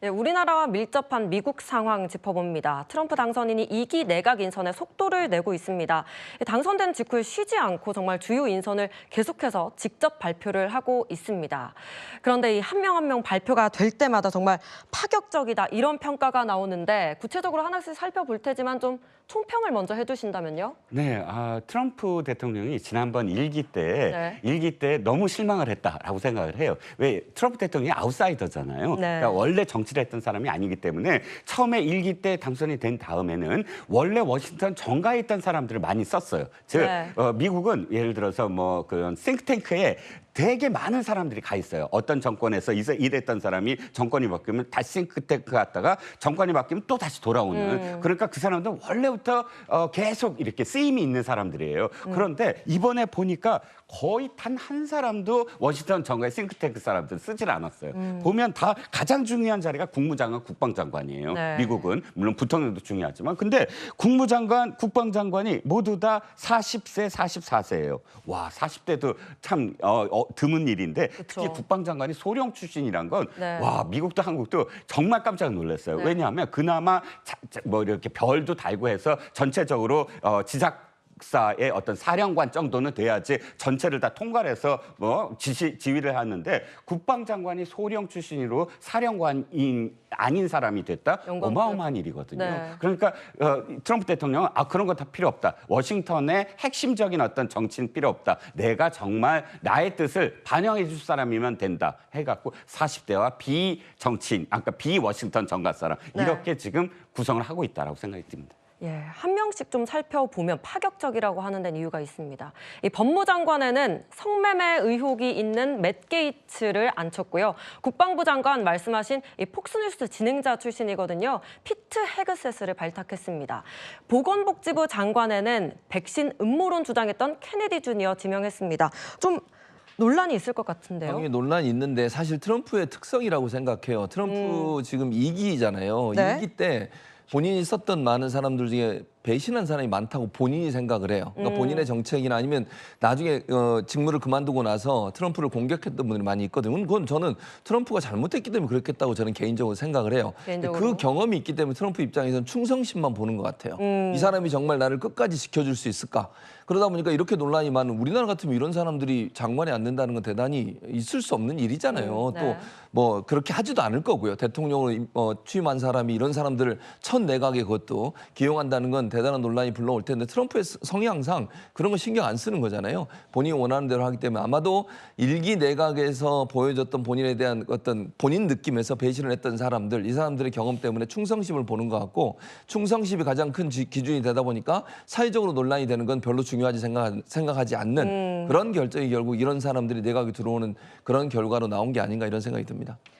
네, 우리나라와 밀접한 미국 상황 짚어봅니다. 트럼프 당선인이 2기 내각 인선에 속도를 내고 있습니다. 당선된 직후에 쉬지 않고 정말 주요 인선을 계속해서 직접 발표를 하고 있습니다. 그런데 이 한 명 한 명 발표가 될 때마다 정말 파격적이다 이런 평가가 나오는데 구체적으로 하나씩 살펴볼 테지만 좀 총평을 먼저 해주신다면요? 네, 트럼프 대통령이 지난번 일기 때 너무 실망을 했다라고 생각을 해요. 왜 트럼프 대통령이 아웃사이더잖아요. 그러니까 원래 정치를 했던 사람이 아니기 때문에 처음에 일기 때 당선이 된 다음에는 원래 워싱턴 정가에 있던 사람들을 많이 썼어요. 즉 미국은 예를 들어서 뭐 그런 싱크탱크에 되게 많은 사람들이 가 있어요. 어떤 정권에서 일했던 사람이 정권이 바뀌면 다시 싱크탱크 갔다가 정권이 바뀌면 또 다시 돌아오는. 그러니까 그 사람들은 원래부터 계속 이렇게 쓰임이 있는 사람들이에요. 그런데 이번에 보니까 거의 단 한 사람도 워싱턴 정가의 싱크탱크 사람들 쓰질 않았어요. 보면 다 가장 중요한 자리가 국무장관, 국방장관이에요. 미국은. 물론 부통령도 중요하지만. 근데 국무장관, 국방장관이 모두 다 40세, 44세예요. 와, 40대도 참 드문 일인데 특히 국방장관이 소령 출신이란 건 와, 미국도 한국도 정말 깜짝 놀랐어요. 왜냐하면 그나마 뭐 이렇게 별도 달고 해서 전체적으로 지사의 어떤 사령관 정도는 돼야지 전체를 다 통괄해서 뭐 지휘를 하는데 국방장관이 소령 출신으로 사령관인 아닌 사람이 됐다? 어마어마한 일이거든요. 그러니까 트럼프 대통령은 그런 거 다 필요 없다. 워싱턴의 핵심적인 어떤 정치는 필요 없다. 내가 정말 나의 뜻을 반영해 줄 사람이면 된다 해갖고 40대와 비정치인, 아까 비워싱턴 정가 사람 이렇게 지금 구성을 하고 있다라고 생각이 듭니다. 예, 한 명씩 좀 살펴보면 파격적이라고 하는 데는 이유가 있습니다. 이 법무장관에는 성매매 의혹이 있는 맷 게이츠를 앉혔고요. 국방부 장관 말씀하신 이 폭스뉴스 진행자 출신이거든요. 피트 헤그세스를 발탁했습니다. 보건복지부 장관에는 백신 음모론 주장했던 케네디 주니어 지명했습니다. 좀 논란이 있을 것 같은데요. 당연히 논란이 있는데 사실 트럼프의 특성이라고 생각해요. 트럼프 지금 2기잖아요. 2기 때 본인이 썼던 많은 사람들 중에 배신한 사람이 많다고 본인이 생각을 해요. 그러니까 본인의 정책이나 아니면 나중에 직무를 그만두고 나서 트럼프를 공격했던 분들이 많이 있거든요. 그건 저는 트럼프가 잘못했기 때문에 그렇겠다고 저는 개인적으로 생각을 해요. 그 경험이 있기 때문에 트럼프 입장에서는 충성심만 보는 것 같아요. 이 사람이 정말 나를 끝까지 지켜줄 수 있을까? 그러다 보니까 이렇게 논란이 많은 우리나라 같으면 이런 사람들이 장관에 앉는다는 건 대단히 있을 수 없는 일이잖아요. 또 뭐 그렇게 하지도 않을 거고요. 대통령으로 취임한 사람이 이런 사람들을 첫 내각에 그것도 기용한다는 건 대단한 논란이 불러올 텐데 트럼프의 성향상 그런 거 신경 안 쓰는 거잖아요. 본인이 원하는 대로 하기 때문에 아마도 1기 내각에서 보여줬던 본인에 대한 어떤 본인 느낌에서 배신을 했던 사람들, 이 사람들의 경험 때문에 충성심을 보는 것 같고 충성심이 가장 큰 기준이 되다 보니까 사회적으로 논란이 되는 건 별로 중요하지 생각하지 않는 그런 결정이 결국 이런 사람들이 내각에 들어오는 그런 결과로 나온 게 아닌가 이런 생각이 듭니다.